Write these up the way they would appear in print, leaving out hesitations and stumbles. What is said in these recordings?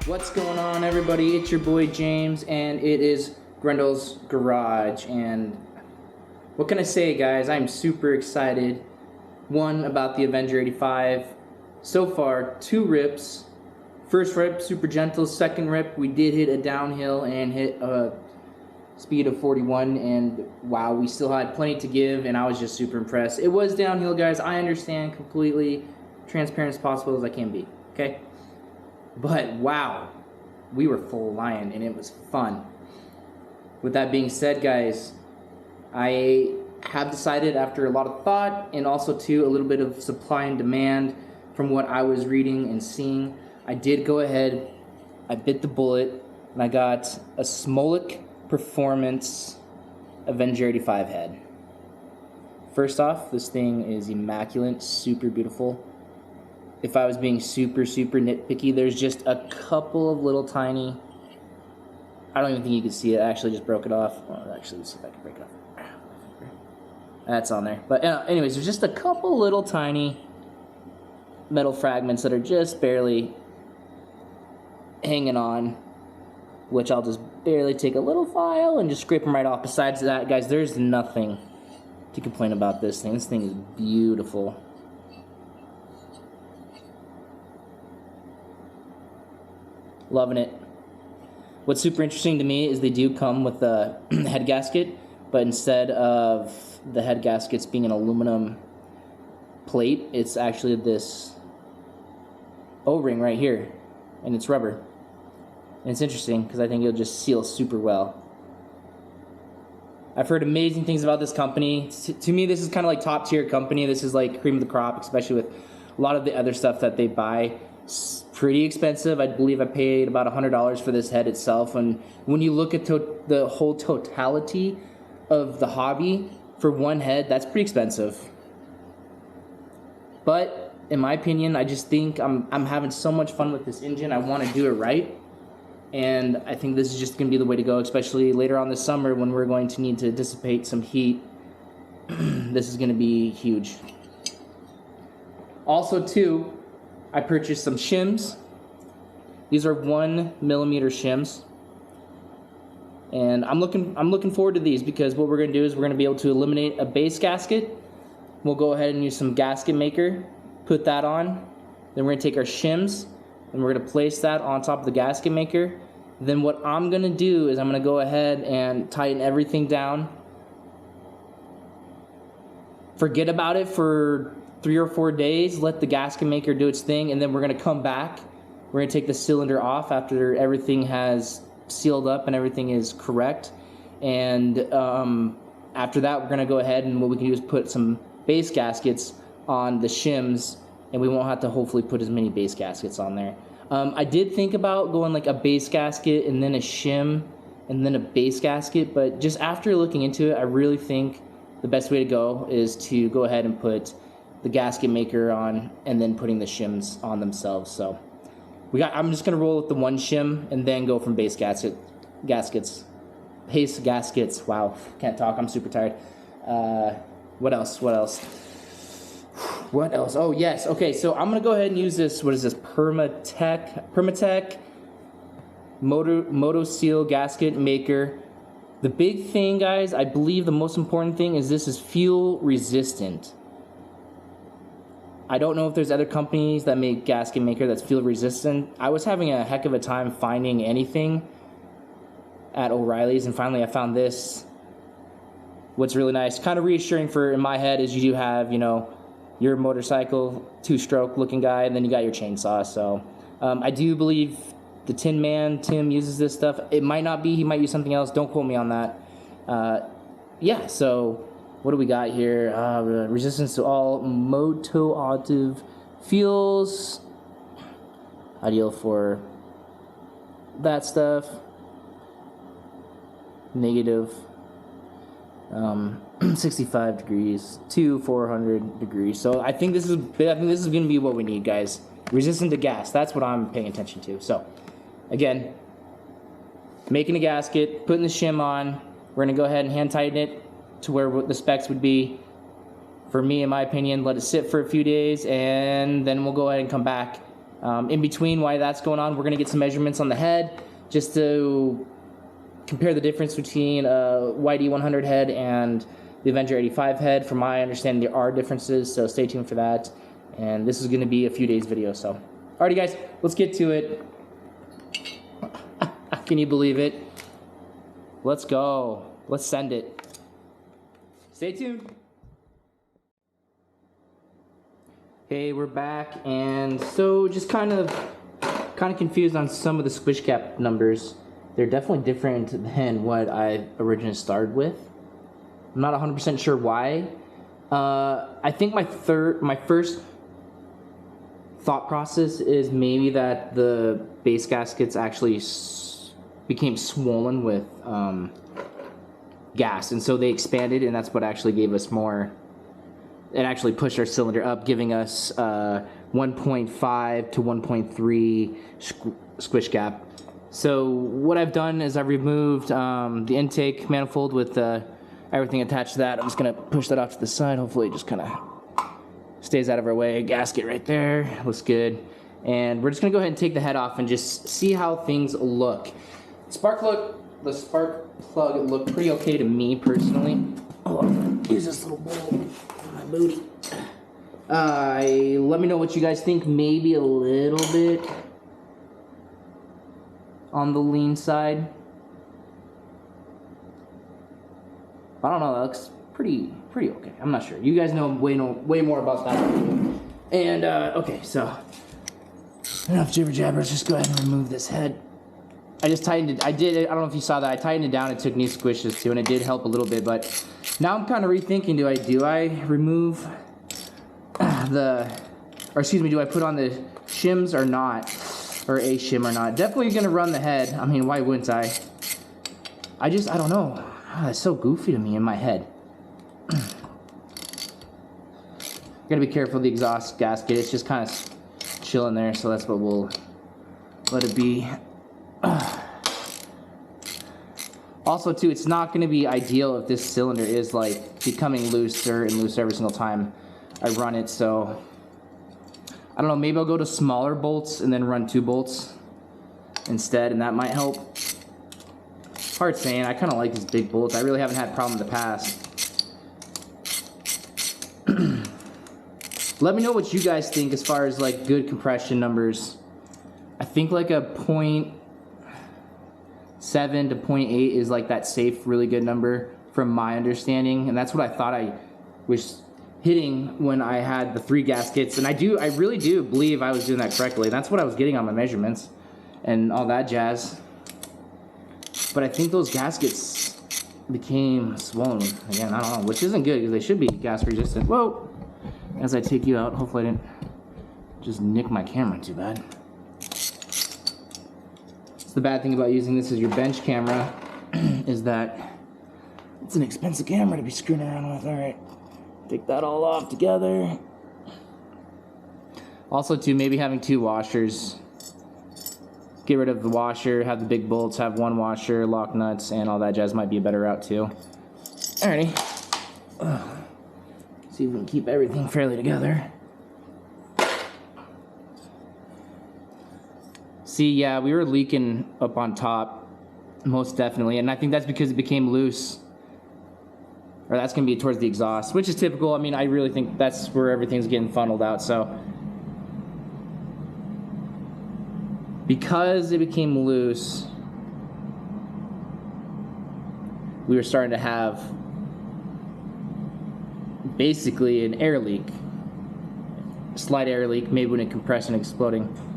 What's going on, everybody? It's your boy James, and it is Grendel's Garage. And what can I say, guys? I'm super excited. One, about the Avenger 85. So far, 2 rips. First rip, super gentle. Second rip, we did hit a downhill and hit a speed of 41. And wow, we still had plenty to give, and I was just super impressed. It was downhill, guys. I understand, completely transparent as possible as I can be, okay? But wow, we were flying and it was fun. With that being said, guys, I have decided after a lot of thought and also too a little bit of supply and demand from what I was reading and seeing, I did go ahead, I bit the bullet, and I got a Smolik Performance Avenger 85 head. First off, this thing is immaculate, super beautiful. If I was being super nitpicky, there's just a couple of little tiny, I don't even think you can see it. I actually just broke it off. Well, actually, let's see if I can break it off. That's on there. But anyways, there's just a couple little tiny metal fragments that are just barely hanging on, which I'll just barely take a little file and just scrape them right off. Besides that, guys, there's nothing to complain about this thing. This thing is beautiful. Loving it. What's super interesting to me is they do come with a head gasket, but instead of the head gaskets being an aluminum plate, it's actually this O-ring right here, and it's rubber. And it's interesting because I think it'll just seal super well. I've heard amazing things about this company. To me, this is kind of like top tier company. This is like cream of the crop, especially with a lot of the other stuff that they buy. It's pretty expensive. I believe I paid about $100 for this head itself. And when you look at the whole totality of the hobby for one head, that's pretty expensive. But in my opinion, I just think I'm having so much fun with this engine. I want to do it right. And I think this is just going to be the way to go, especially later on this summer when we're going to need to dissipate some heat. This is going to be huge. Also, too, I purchased some shims. These are 1mm shims. And I'm looking forward to these because what we're going to do is we're going to be able to eliminate a base gasket. We'll go ahead and use some gasket maker, put that on. Then we're going to take our shims and we're going to place that on top of the gasket maker. Then what I'm going to do is I'm going to go ahead and tighten everything down. Forget about it for 3 or 4 days, let the gasket maker do its thing, and then we're going to come back. We're going to take the cylinder off after everything has sealed up and everything is correct. And after that, we're going to go ahead and what we can do is put some base gaskets on the shims, and we won't have to hopefully put as many base gaskets on there. I did think about going like a base gasket and then a shim and then a base gasket, but just after looking into it, I really think the best way to go is to go ahead and put the gasket maker on and then putting the shims on themselves. So I'm just gonna roll with the one shim and then go from base gaskets. Base gaskets. Wow, can't talk. I'm super tired. What else? Oh yes. Okay, so I'm gonna go ahead and use this. What is this? Permatech Moto Seal gasket maker. The big thing, guys, I believe the most important thing is this is fuel resistant. I don't know if there's other companies that make gasket maker that's fuel resistant. I was having a heck of a time finding anything at O'Reilly's, and finally I found this. What's really nice, kind of reassuring in my head, is you do have, you know, your motorcycle, 2-stroke looking guy, and then you got your chainsaw. So I do believe the Tin Man, Tim, uses this stuff. It might not be, he might use something else. Don't quote me on that. Yeah, so what do we got here? Resistance to all moto-active fuels. Ideal for that stuff. Negative 65 degrees to 400 degrees. So I think this is going to be what we need, guys. Resistant to gas. That's what I'm paying attention to. So again, making a gasket, putting the shim on. We're going to go ahead and hand tighten it to where the specs would be. For me, in my opinion, let it sit for a few days, and then we'll go ahead and come back. In between, while that's going on, we're going to get some measurements on the head just to compare the difference between a YD100 head and the Avenger 85 head. From my understanding, there are differences, so stay tuned for that. And this is going to be a few days video. So, alrighty, guys, let's get to it. Can you believe it? Let's go. Let's send it. Stay tuned. Hey, we're back, and so just kind of confused on some of the squish cap numbers. They're definitely different than what I originally started with. I'm not 100% sure why. I think my first thought process is maybe that the base gaskets actually became swollen with gas, and so they expanded, and that's what actually gave us more. It actually pushed our cylinder up, giving us 1.5 to 1.3 squish gap. So what I've done is I've removed the intake manifold with everything attached to that. I'm just going to push that off to the side. Hopefully it just kind of stays out of our way. Gasket right there. Looks good. And we're just going to go ahead and take the head off and just see how things look. The spark plug looked pretty okay to me personally. Oh, use this little bowl on my booty. Let me know what you guys think. Maybe a little bit on the lean side. I don't know, that looks pretty okay. I'm not sure. You guys know way more about that than me. And okay, so enough jibber jabber. Let's just go ahead and remove this head. I just tightened it. I don't know if you saw that. I tightened it down and took new squishes too, and it did help a little bit. But now I'm kind of rethinking. Do I remove do I put on the shims or not? Or a shim or not? Definitely gonna run the head. I mean, why wouldn't I? I don't know. It's so goofy to me in my head. Gotta be careful of the exhaust gasket. It's just kind of chilling there, so that's what we'll let it be. Also, too, it's not gonna be ideal if this cylinder is like becoming looser and looser every single time I run it. So I don't know, maybe I'll go to smaller bolts and then run 2 bolts instead, and that might help. Hard saying. I kind of like these big bolts. I really haven't had a problem in the past. Let me know what you guys think as far as like good compression numbers. I think like a 0.7 to 0.8 is like that safe, really good number from my understanding, and that's what I thought I was hitting when I had the 3 gaskets, and I really do believe I was doing that correctly. That's what I was getting on my measurements and all that jazz. But I think those gaskets became swollen again. I don't know, which isn't good because they should be gas resistant. Whoa! As I take you out, hopefully I didn't just nick my camera too bad. So the bad thing about using this as your bench camera is that it's an expensive camera to be screwing around with. All right, take that all off together. Also, too, maybe having 2 washers. Get rid of the washer, have the big bolts, have 1 washer, lock nuts, and all that jazz might be a better route too. Alrighty. See if we can keep everything fairly together. See, yeah, we were leaking up on top, most definitely, and I think that's because it became loose. Or that's going to be towards the exhaust, which is typical. I mean, I really think that's where everything's getting funneled out, so. Because it became loose, we were starting to have basically an air leak. Slight air leak, maybe when it compressed and exploding.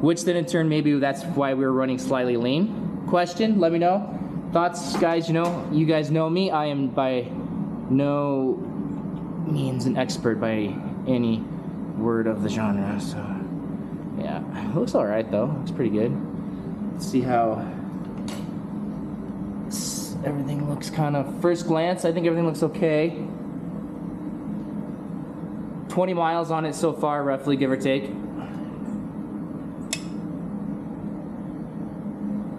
Which then in turn, maybe that's why we were running slightly lean. Question, let me know. Thoughts, guys, you guys know me. I am by no means an expert by any word of the genre, so. Yeah, it looks alright though. Looks pretty good. Let's see how everything looks kind of. First glance, I think everything looks okay. 20 miles on it so far, roughly, give or take.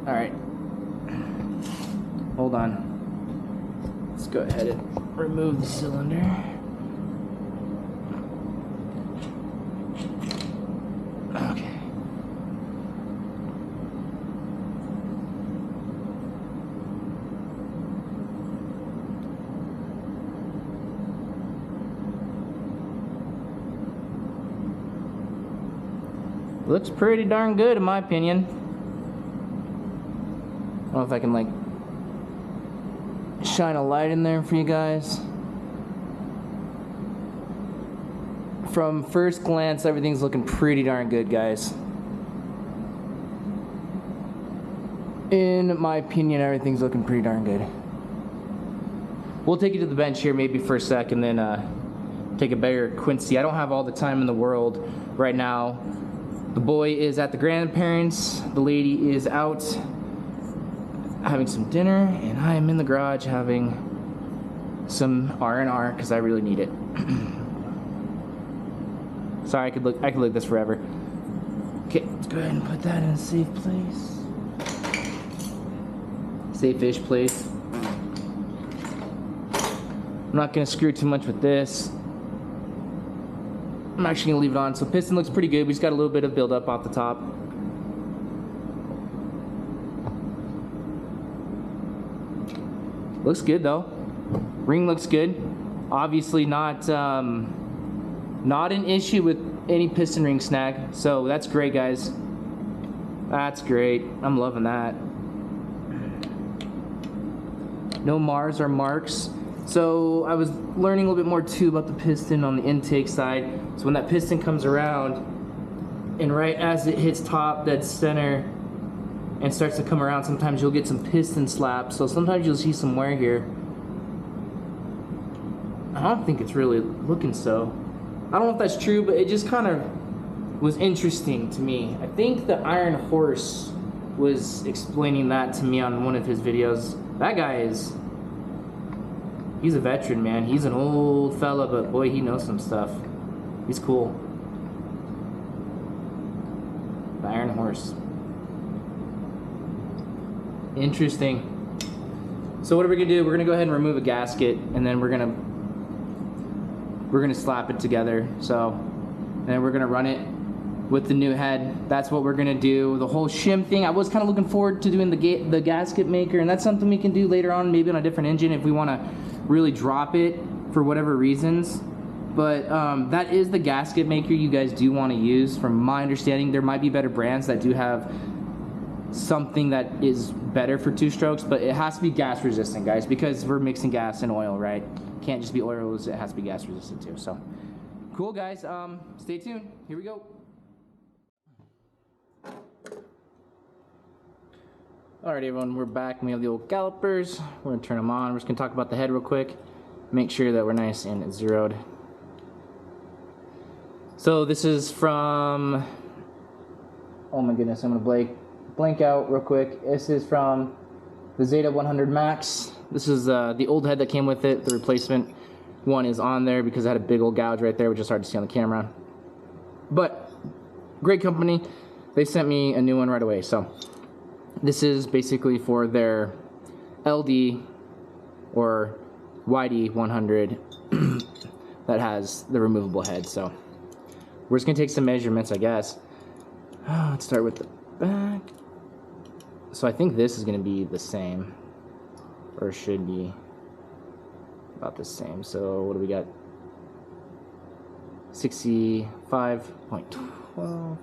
Alright. Hold on. Let's go ahead and remove the cylinder. Okay. Looks pretty darn good in my opinion. I don't know if I can like shine a light in there for you guys. From first glance, everything's looking pretty darn good, guys. In my opinion, everything's looking pretty darn good. We'll take you to the bench here maybe for a sec and then take a better Quincy. I don't have all the time in the world right now. The boy is at the grandparents, the lady is out having some dinner, and I am in the garage having some R&R because I really need it. Sorry, I could look at this forever. Okay, let's go ahead and put that in a safe place. Safe-ish place. I'm not gonna screw too much with this. I'm actually gonna leave it on. So piston looks pretty good. We just got a little bit of buildup off the top. Looks good though. Ring looks good. Obviously not an issue with any piston ring snag, so that's great, guys. That's great. I'm loving that. No Mars or marks. So I was learning a little bit more too about the piston on the intake side. So when that piston comes around, and right as it hits top, dead center, and starts to come around, sometimes you'll get some piston slaps. So sometimes you'll see some wear here. I don't think it's really looking so. I don't know if that's true, but it just kind of was interesting to me. I think the Iron Horse was explaining that to me on one of his videos. That guy he's a veteran, man. He's an old fella, but boy, he knows some stuff. He's cool. The Iron Horse. Interesting. So what are we gonna do? We're gonna go ahead and remove a gasket, and then we're gonna slap it together. So, and then we're gonna run it with the new head. That's what we're gonna do. The whole shim thing, I was kind of looking forward to doing the gasket maker, and that's something we can do later on, maybe on a different engine if we want to really drop it for whatever reasons. But that is the gasket maker you guys do want to use. From my understanding, there might be better brands that do have something that is better for 2-strokes, but it has to be gas resistant, guys, because we're mixing gas and oil, right? Can't just be oil, it has to be gas resistant too. So cool, guys. Stay tuned. Here we go. Alright, everyone, we're back. We have the old calipers. We're gonna turn them on. We're just gonna talk about the head real quick. Make sure that we're nice and zeroed. So this is from, oh my goodness, I'm gonna blank out real quick. This is from the Zeta 100 Max. This is the old head that came with it. The replacement one is on there because it had a big old gouge right there, which is hard to see on the camera. But great company. They sent me a new one right away. So this is basically for their LD or YD 100 that has the removable head. So we're just gonna take some measurements, I guess. Let's start with the back. So I think this is gonna be the same, or should be about the same. So what do we got? 65.12.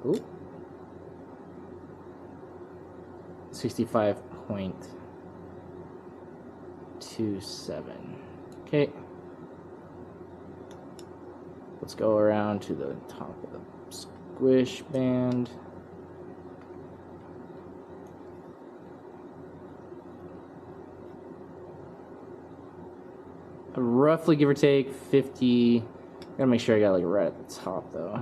Ooh. 65.27. Okay. Let's go around to the top of the squish band. Roughly, give or take, 50. Gotta make sure I got like right at the top though.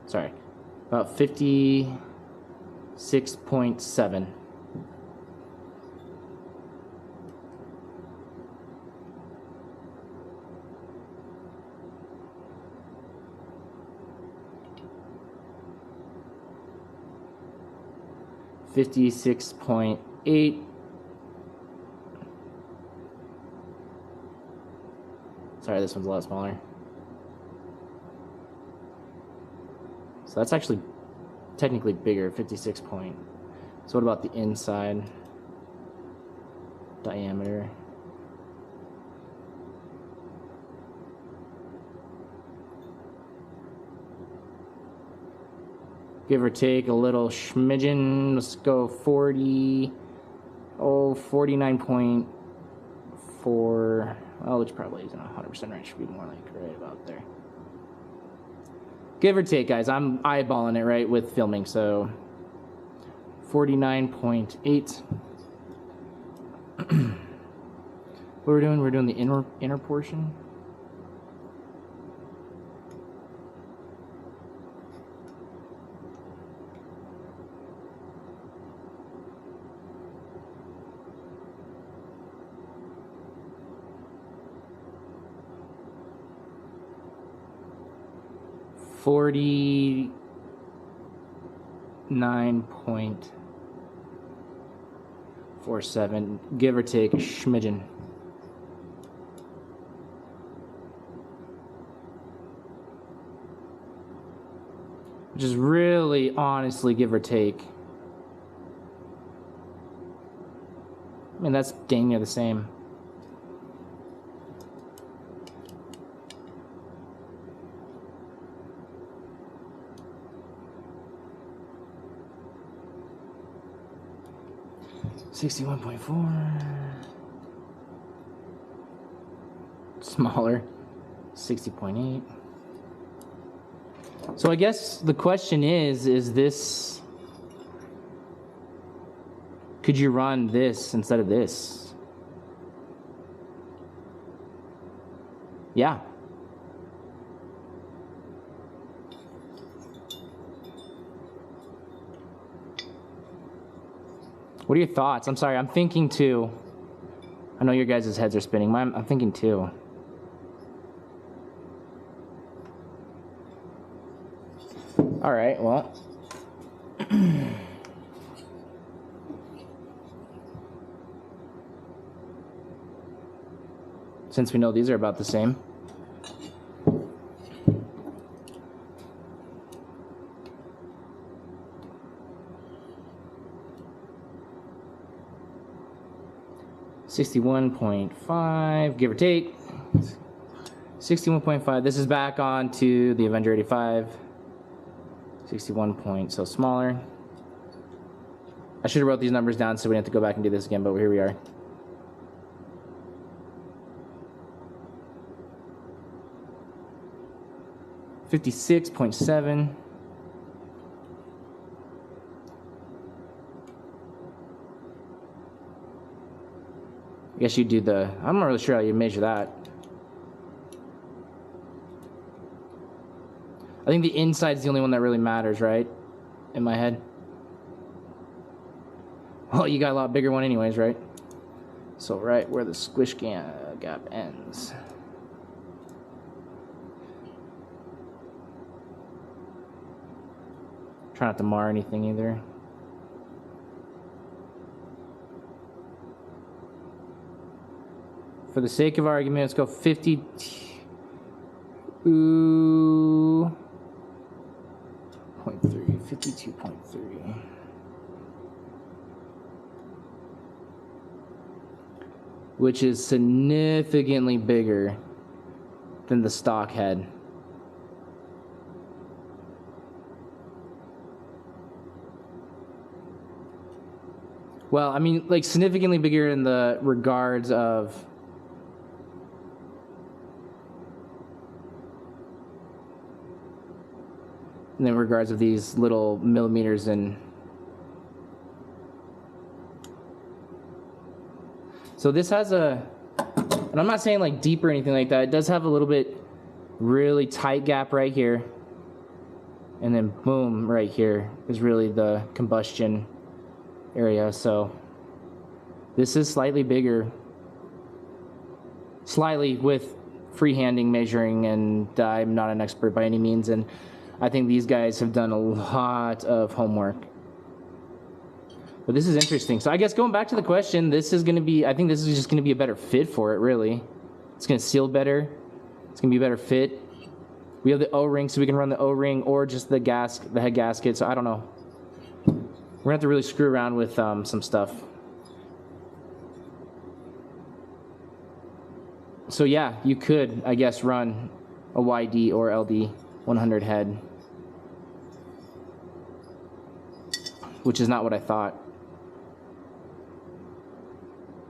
Sorry, about 56.7. $56.8. Sorry, this one's a lot smaller. So that's actually technically bigger, 56 point. So what about the inside diameter? Give or take a little schmidgen. Let's go 40. Oh, 49.4. Well, which probably isn't 100% right. Should be more like right about there. Give or take, guys. I'm eyeballing it right with filming, so 49.8. What we're doing? We're doing the inner portion. $49.47, give or take a schmidgen. Which is really, honestly, give or take. I mean, that's dang near the same. $61.4. Smaller. 60.8. So I guess the question is this, could you run this instead of this? Yeah. What are your thoughts? I'm sorry, I'm thinking too. I know your guys' heads are spinning. I'm thinking too. All right, well. Since we know these are about the same. $61.5, give or take. 61.5. This is back on to the Avenger 85. 61 point, so smaller. I should have wrote these numbers down so we didn't have to go back and do this again, but here we are. $56.7. I guess you do the, I'm not really sure how you measure that. I think the inside's the only one that really matters, right? In my head. Well, you got a lot bigger one anyways, right? So right where the squish gap ends. Try not to mar anything either. For the sake of argument, let's go 52.3. Which is significantly bigger than the stock head. Well, I mean, like significantly bigger in the regards of these little millimeters and so this has a, and I'm not saying like deep or anything like that, it does have a little bit really tight gap right here, and then boom, right here is really the combustion area. So this is slightly bigger, slightly, with freehanding measuring, and I'm not an expert by any means, and I think these guys have done a lot of homework. But this is interesting. So I guess going back to the question, this is going to be, I think this is just going to be a better fit for it, really. It's going to seal better. It's going to be a better fit. We have the O-ring, so we can run the O-ring or just the head gasket. So I don't know. We're going to have to really screw around with some stuff. So yeah, you could, I guess, run a YD or LD 100 head, which is not what I thought.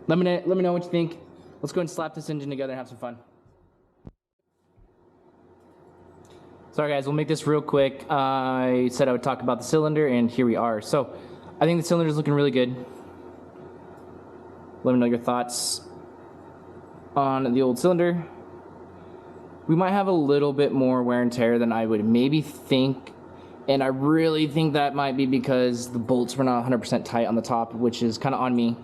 Let me know what you think. Let's go and slap this engine together and have some fun. Sorry guys, we'll make this real quick. I said I would talk about the cylinder, and here we are. So I think the cylinder is looking really good. Let me know your thoughts on the old cylinder. We might have a little bit more wear and tear than I would maybe think, and I really think that might be because the bolts were not 100% tight on the top, which is kind of on me.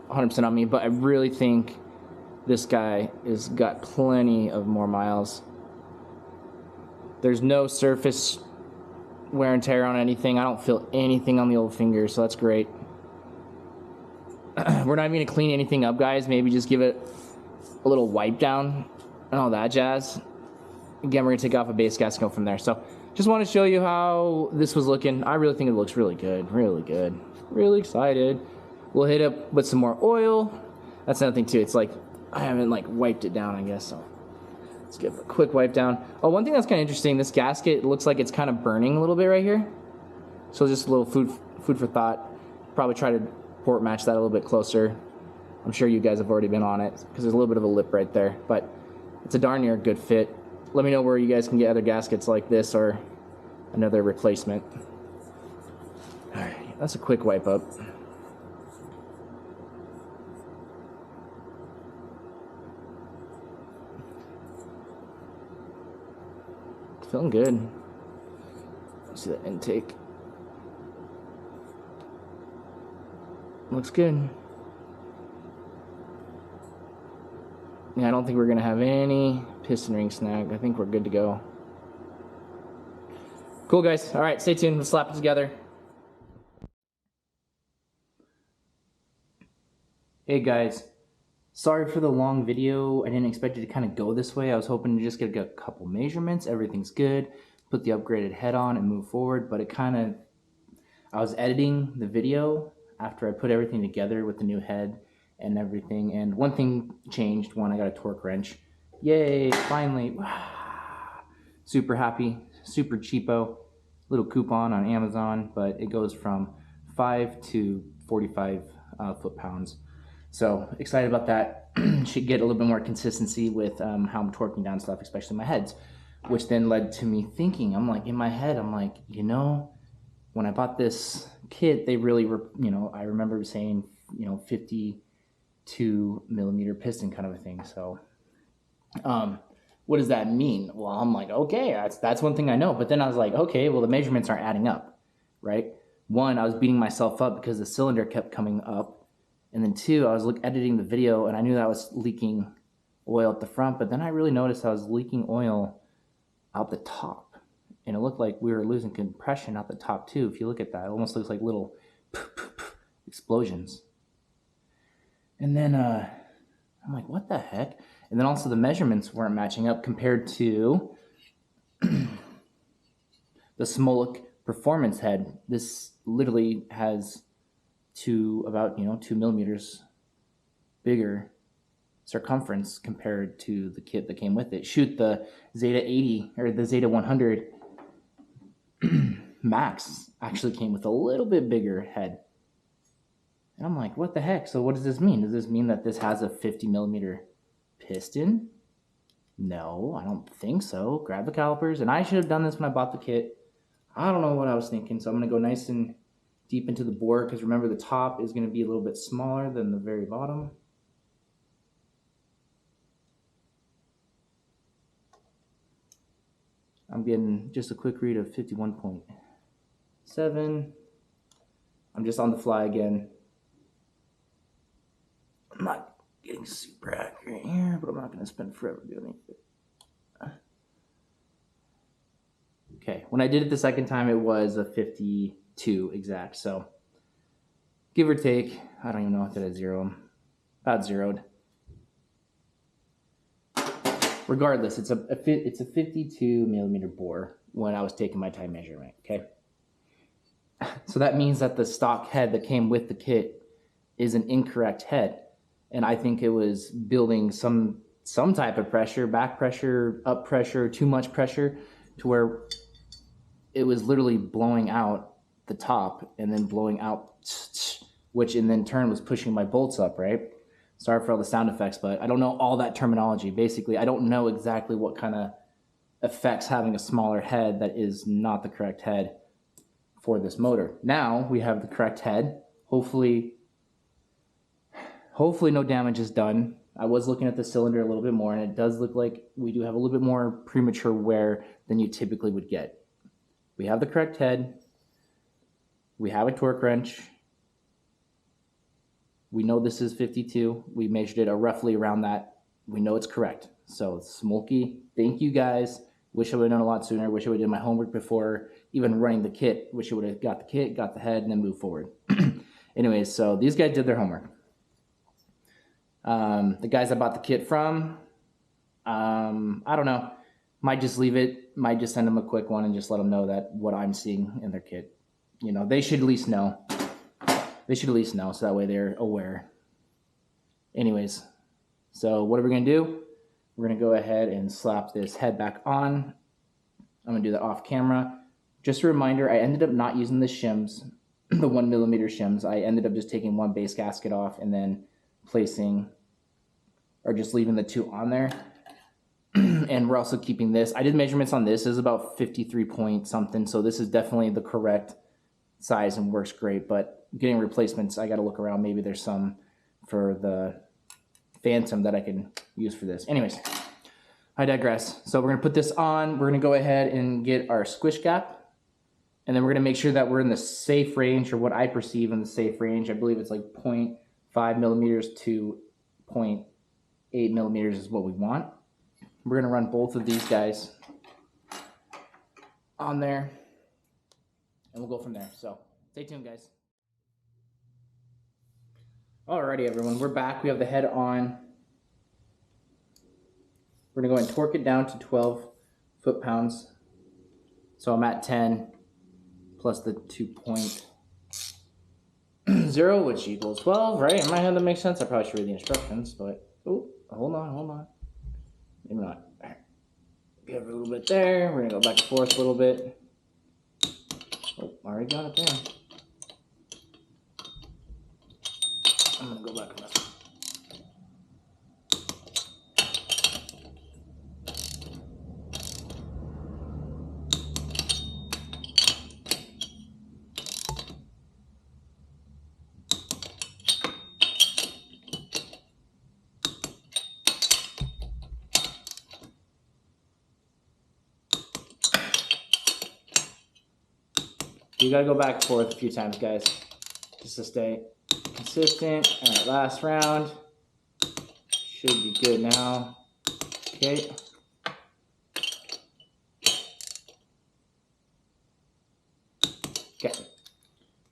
100% on me, but I really think this guy has got plenty of more miles. There's no surface wear and tear on anything. I don't feel anything on the old finger, so that's great. We're not even going to clean anything up, guys. Maybe just give it a little wipe down and all that jazz. Again, we're going to take off a base gasket and go from there. So just want to show you how this was looking. I really think it looks really good. Really good. Really excited. We'll hit up with some more oil. That's another thing too. It's like I haven't like wiped it down, I guess. So let's give it a quick wipe down. Oh, one thing that's kind of interesting. This gasket looks like it's kind of burning a little bit right here. So just a little food for thought. Probably try to port match that a little bit closer. I'm sure you guys have already been on it because there's a little bit of a lip right there, but it's a darn near good fit. Let me know where you guys can get other gaskets like this or another replacement. All right, that's a quick wipe up. Feeling good. See that intake. Looks good. Yeah, I don't think we're gonna have any piston ring snag. I think we're good to go. Cool, guys. All right, stay tuned. Let's slap it together. Hey, guys. Sorry for the long video. I didn't expect it to kind of go this way. I was hoping to just get a couple measurements. Everything's good. Put the upgraded head on and move forward, but it kind of, I was editing the video after I put everything together with the new head and everything, and one thing changed. One, I got a torque wrench. Yay, finally. Super happy, super cheapo. Little coupon on Amazon, but it goes from 5 to 45 foot-pounds. So excited about that. Should get a little bit more consistency with how I'm torquing down stuff, especially my heads, which then led to me thinking, I'm like, in my head, I'm like, you know, when I bought this kit, they really were, you know, I remember saying, you know, 50 2mm piston kind of a thing. So what does that mean? Well, I'm like, okay, that's one thing I know. But then I was like, okay, well, the measurements aren't adding up, right? One, I was beating myself up because the cylinder kept coming up. And then two, I was editing the video and I knew that I was leaking oil at the front, but then I really noticed I was leaking oil out the top. And it looked like we were losing compression out the top too. If you look at that, it almost looks like little explosions. And then I'm like, what the heck? And then also the measurements weren't matching up compared to the Smolik performance head. This literally has about 2mm bigger circumference compared to the kit that came with it. Shoot, the Zeta 80 or the Zeta 100 Max actually came with a little bit bigger head. And I'm like, what the heck? So what does this mean? Does this mean that this has a 50mm piston? No, I don't think so. Grab the calipers. And I should have done this when I bought the kit. I don't know what I was thinking. So I'm going to go nice and deep into the bore, because remember the top is going to be a little bit smaller than the very bottom. I'm getting just a quick read of 51.7. I'm just on the fly again. I'm not getting super accurate here, but I'm not going to spend forever doing it. Okay, when I did it the second time, it was a 52 exact. So give or take, I don't even know if did I zero them. About zeroed. Regardless, it's a 52mm bore when I was taking my time measurement. Okay, so that means that the stock head that came with the kit is an incorrect head, and I think it was building some type of pressure, back pressure, up pressure, too much pressure, to where it was literally blowing out the top and then blowing out, which in then turn was pushing my bolts up, right? Sorry for all the sound effects, but I don't know all that terminology. Basically, I don't know exactly what kind of affects having a smaller head that is not the correct head for this motor. Now we have the correct head. Hopefully no damage is done. I was looking at the cylinder a little bit more, and it does look like we do have a little bit more premature wear than you typically would get. We have the correct head. We have a torque wrench. We know this is 52. We measured it roughly around that. We know it's correct. So Smolky, thank you guys. Wish I would have done a lot sooner. Wish I would have done my homework before even running the kit. Wish I would have got the kit, got the head, and then moved forward. Anyways, so these guys did their homework. The guys I bought the kit from, I don't know. Might just leave it. Might just send them a quick one and just let them know that what I'm seeing in their kit. You know, they should at least know. They should at least know, so that way they're aware. Anyways, so what are we going to do? We're going to go ahead and slap this head back on. I'm going to do that off camera. Just a reminder, I ended up not using the shims, the 1mm shims. I ended up just taking one base gasket off and then placing, or just leaving the two on there. And we're also keeping this. I did measurements on this. This is about 53 point something, so this is definitely the correct size and works great. But getting replacements, I got to look around. Maybe there's some for the Phantom that I can use for this. Anyways, I digress. So we're going to put this on. We're going to go ahead and get our squish gap. And then we're going to make sure that we're in the safe range, or what I perceive in the safe range. I believe it's like 0.5 millimeters to 0.8 millimeters is what we want. We're going to run both of these guys on there, and we'll go from there. So stay tuned, guys. Alrighty, everyone, we're back. We have the head on. We're going to go and torque it down to 12 foot-pounds. So I'm at 10 plus the 2.0, which equals 12, right? In my head, that makes sense. I probably should read the instructions, but oh, hold on. Maybe not. All right. Give it a little bit there. We're going to go back and forth a little bit. Oh, already got it there. I'm going to go back on this one. you gotta go back and forth a few times, guys, just to stay consistent. All right, last round. Should be good now. Okay. Okay.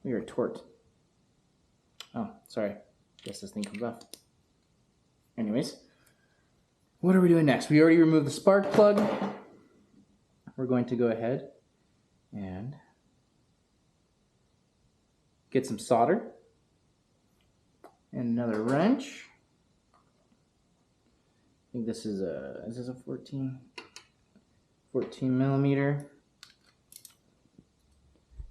We are torqued. Oh, sorry. Guess this thing comes off. Anyways, what are we doing next? We already removed the spark plug. We're going to go ahead and get some solder and another wrench. I think this is a 14 millimeter.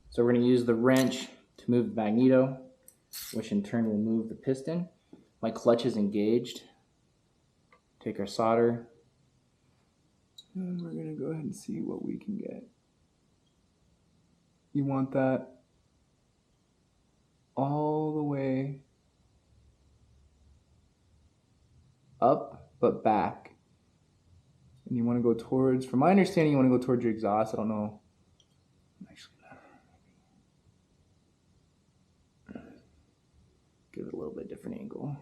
So we're going to use the wrench to move the magneto, which in turn will move the piston. My clutch is engaged. Take our solder. And we're going to go ahead and see what we can get. You want that all the way up but back. And you want to go towards, from my understanding, you want to go towards your exhaust. I don't know. Actually, give it a little bit different angle.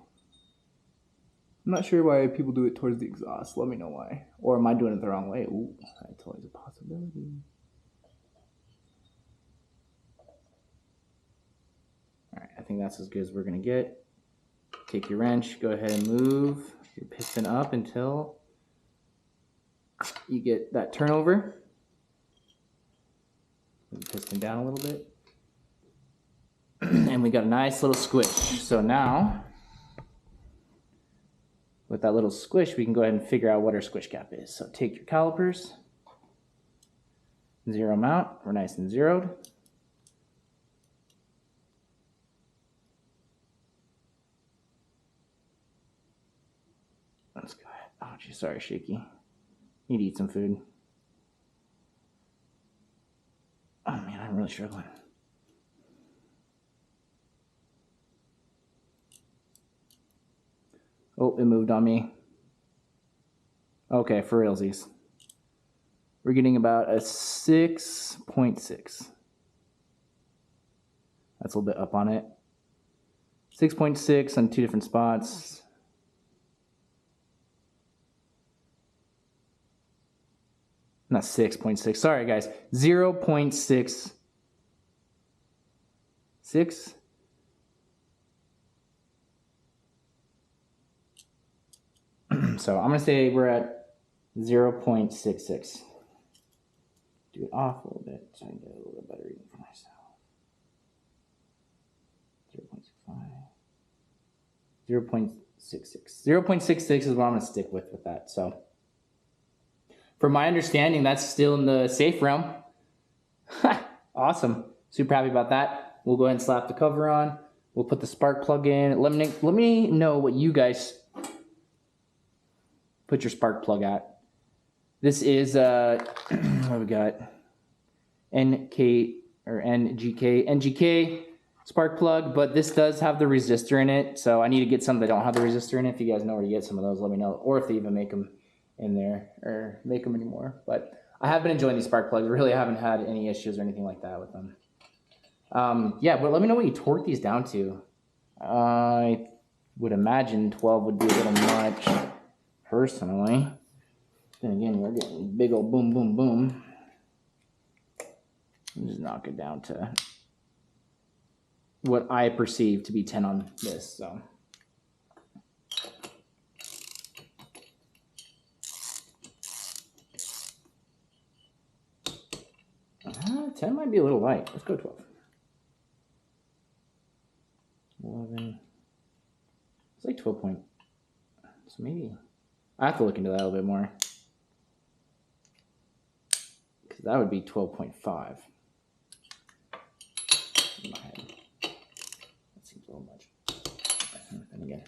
I'm not sure why people do it towards the exhaust. Let me know why. Or am I doing it the wrong way? Ooh, that's always a possibility. Alright, I think that's as good as we're going to get. Take your wrench, go ahead and move your piston up until you get that turnover. Move the piston down a little bit. And we got a nice little squish. So now, with that little squish, we can go ahead and figure out what our squish gap is. So take your calipers, zero them out. We're nice and zeroed. Let's go ahead. Oh, geez, sorry, Shaky. Need to eat some food. Oh man, I'm really struggling. Oh, it moved on me. Okay, for realsies. We're getting about a 6.6. That's a little bit up on it. 6.6 on 2 different spots. Not 6.6. Sorry, guys. 0.66. So I'm going to say we're at 0.66. Do it off a little bit so I can get a little bit better reading for myself. 0.65. 0.66. 0.66 is what I'm going to stick with that. So from my understanding, that's still in the safe realm. Awesome. Super happy about that. We'll go ahead and slap the cover on. We'll put the spark plug in. Let me know what you guys put your spark plug at. This is what do we got? NGK spark plug, but this does have the resistor in it, so I need to get some that don't have the resistor in it. If you guys know where to get some of those, let me know, or if they even make them in there or make them anymore. But I have been enjoying these spark plugs. Really haven't had any issues or anything like that with them. Yeah, but let me know what you torque these down to. I would imagine 12 would be a little much. Personally, then again, we're getting big old boom, boom, boom. I'll just knock it down to what I perceive to be 10 on this. So, 10 might be a little light. Let's go 12. 11. It's like 12 point. So maybe. I have to look into that a little bit more. Because that would be 12.5. In my head. That seems a little much. And again,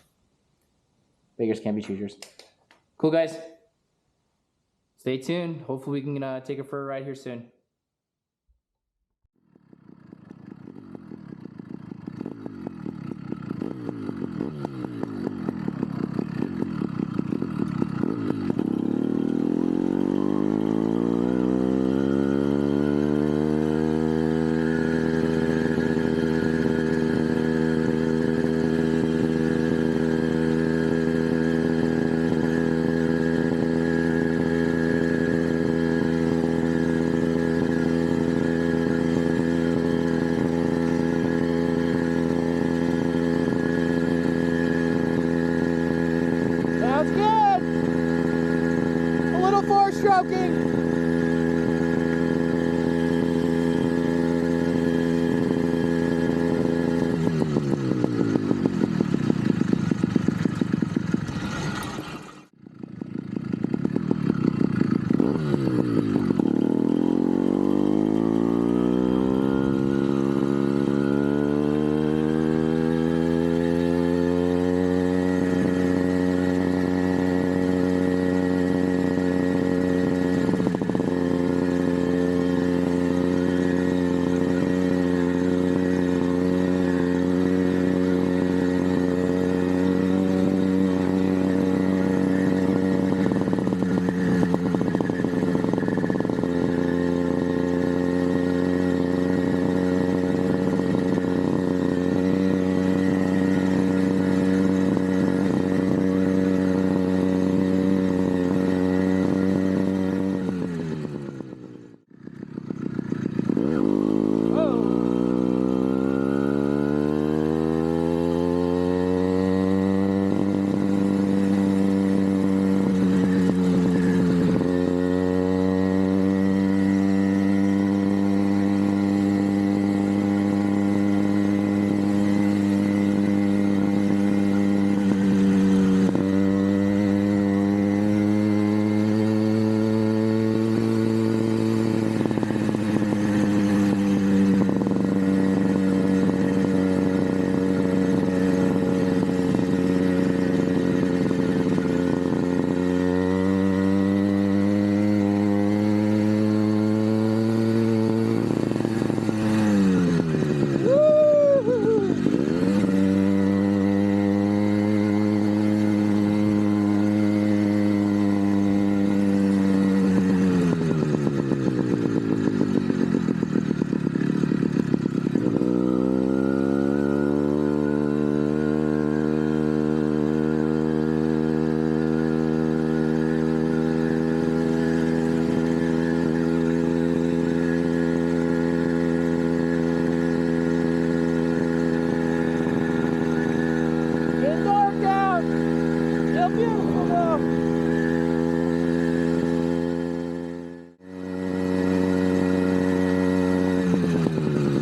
beggars can't be choosers. Cool, guys. Stay tuned. Hopefully we can take it for a ride here soon. joking!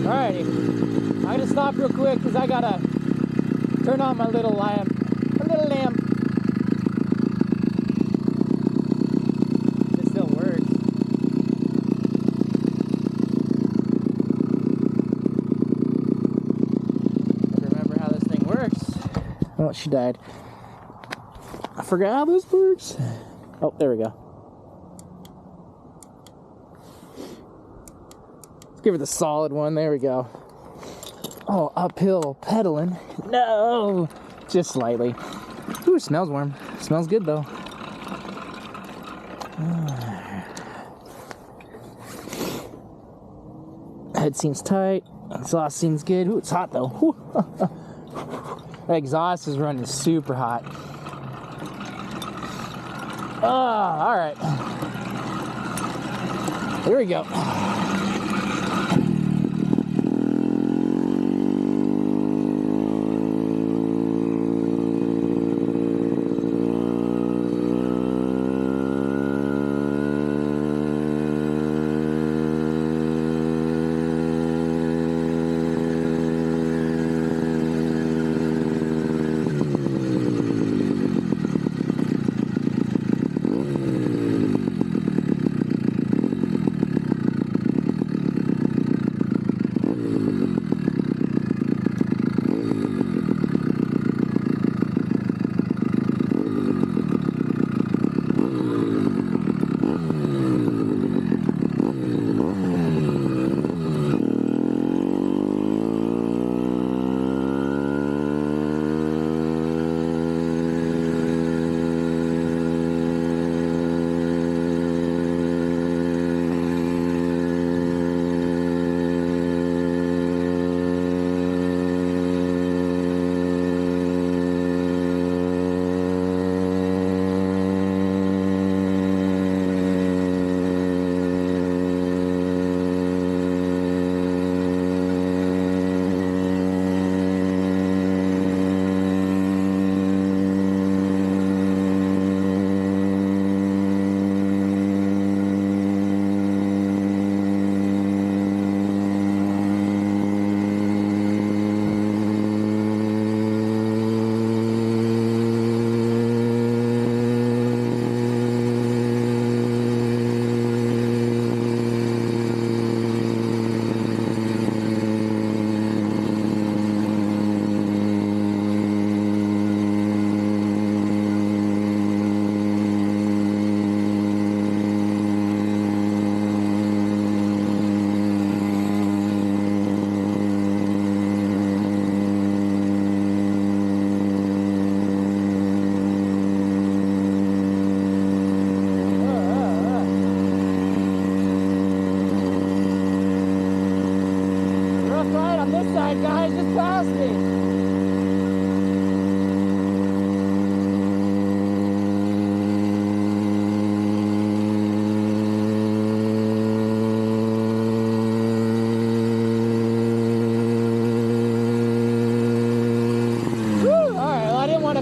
Alrighty, I'm gonna stop real quick because I gotta turn on my little lamp. My little lamp. It still works. I remember how this thing works. Oh, she died. I forgot how this works. Oh, there we go. Give her the solid one. There we go. Oh, uphill pedaling. No, just slightly. Ooh, it smells warm. Smells good though. Head seems tight. Exhaust seems good. Ooh, it's hot though. That exhaust is running super hot. Oh, all right. Here we go.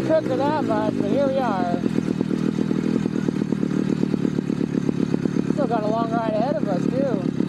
can't cook her that much, but here we are. Still got a long ride ahead of us, too.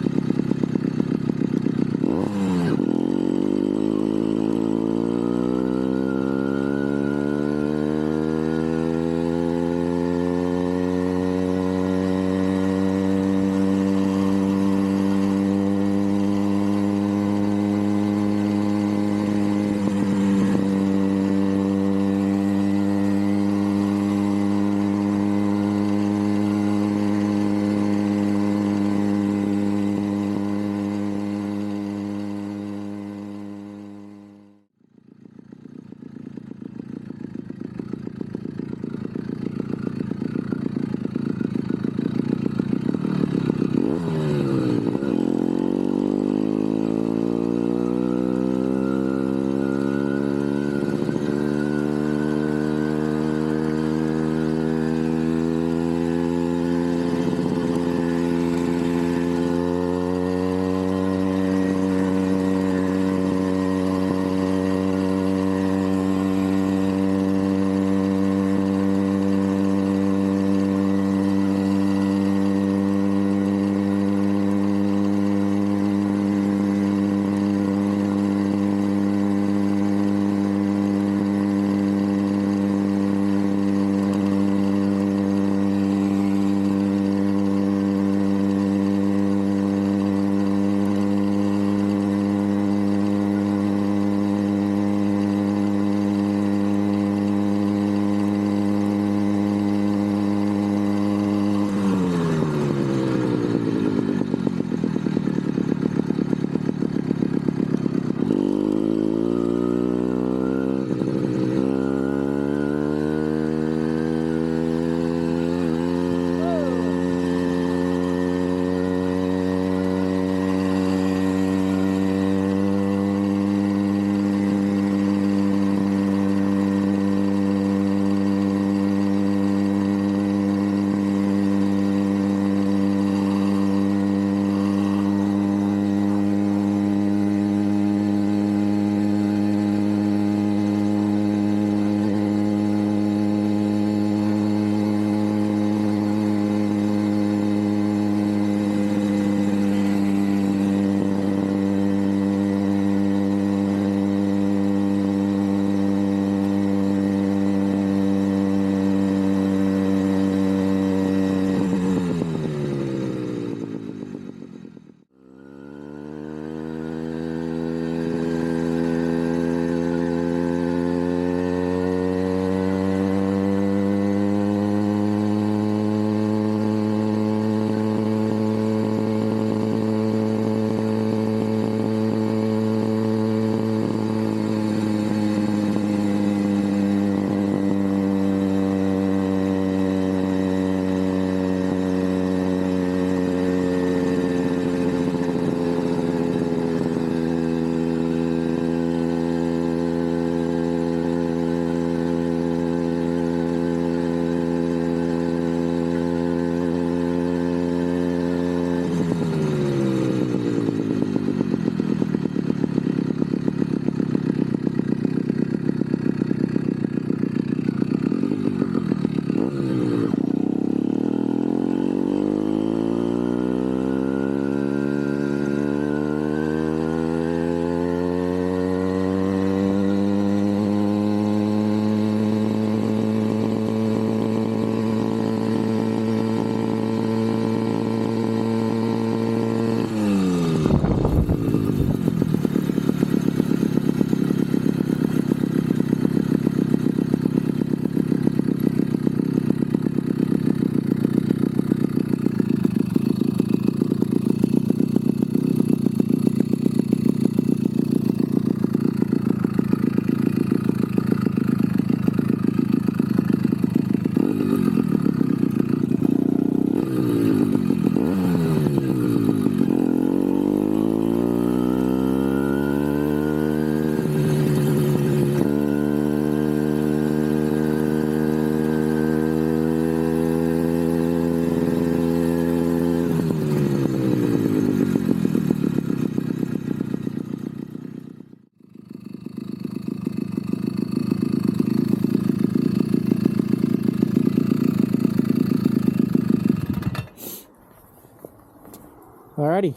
Alrighty.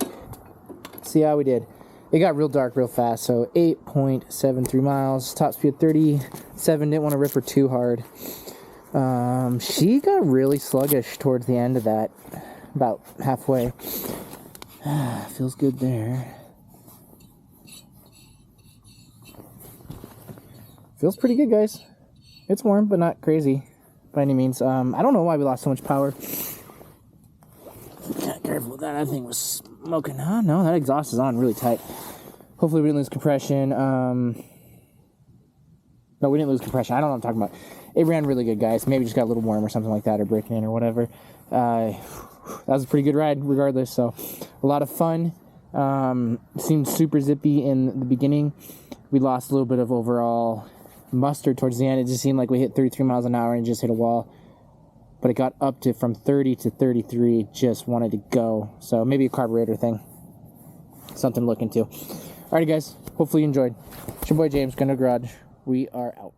See how we did. It got real dark real fast, so 8.73 miles, top speed 37. Didn't want to rip her too hard. She got really sluggish towards the end of that, about halfway. Feels good there. Feels pretty good, guys. It's warm, but not crazy by any means. I don't know why we lost so much power. Careful with that. That thing was smoking. Huh? No, that exhaust is on really tight. Hopefully we didn't lose compression. No, we didn't lose compression. I don't know what I'm talking about. It ran really good, guys. Maybe just got a little warm or something like that, or breaking in or whatever. That was a pretty good ride regardless. So a lot of fun. Seemed super zippy in the beginning. We lost a little bit of overall muster towards the end. It just seemed like we hit 33 miles an hour and just hit a wall. But it got up to from 30 to 33. Just wanted to go. So maybe a carburetor thing. Something to look into. Alrighty, guys. Hopefully you enjoyed. It's your boy James, Grindle Garage. We are out.